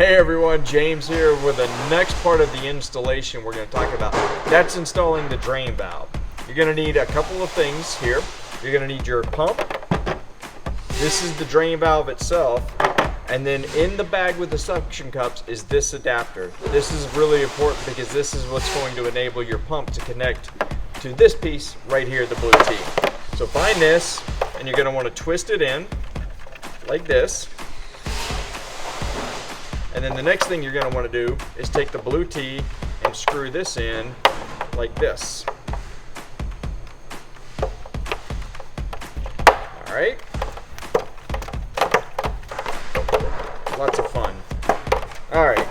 Hey everyone, James here with the next part of the installation we're going to talk about. That's installing the drain valve. You're going to need a couple of things here. You're going to need your pump. This is the drain valve itself. And then in the bag with the suction cups is this adapter. This is really important because this is what's going to enable your pump to connect to this piece right here, the blue T. So find this, and you're going to want to twist it in like this. And then the next thing you're going to want to do is take the blue T and screw this in like this. All right. Lots of fun. All right.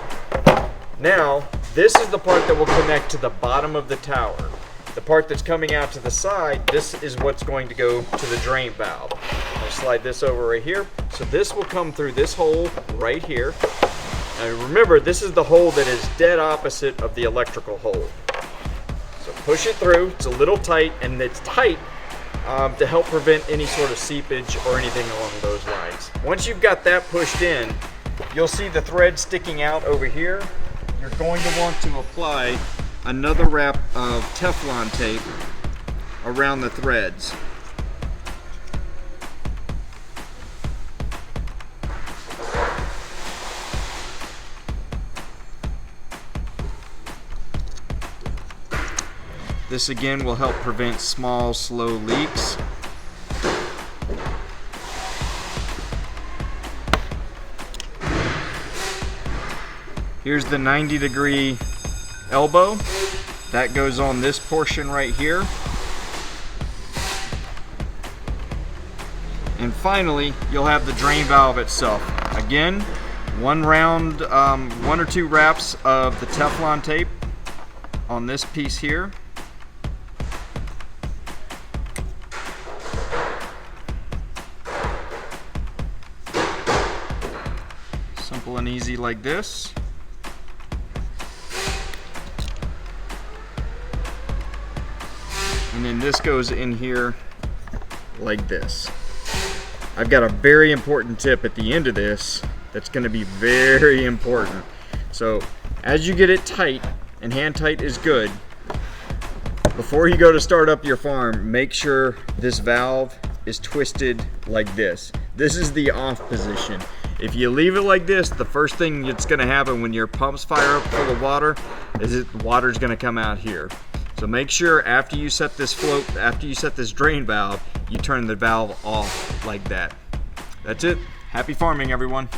Now, this is the part that will connect to the bottom of the tower. The part that's coming out to the side, this is what's going to go to the drain valve. I'll slide this over right here. So this will come through this hole right here. And remember, this is the hole that is dead opposite of the electrical hole. So push it through. It's a little tight, and it's tight to help prevent any sort of seepage or anything along those lines. Once you've got that pushed in, you'll see the thread sticking out over here. You're going to want to apply another wrap of Teflon tape around the threads. This again will help prevent small, slow leaks. Here's the 90-degree elbow. That goes on this portion right here. And finally, you'll have the drain valve itself. Again, one or two wraps of the Teflon tape on this piece here. Simple and easy like this. And then this goes in here like this. I've got a very important tip at the end of this that's going to be very important. So as you get it tight, and hand tight is good, before you go to start up your farm, make sure this valve is twisted like this. This is the off position. If you leave it like this, the first thing that's going to happen when your pumps fire up full of water is that the water's going to come out here. So make sure after you set this drain valve, you turn the valve off like that. That's it. Happy farming, everyone.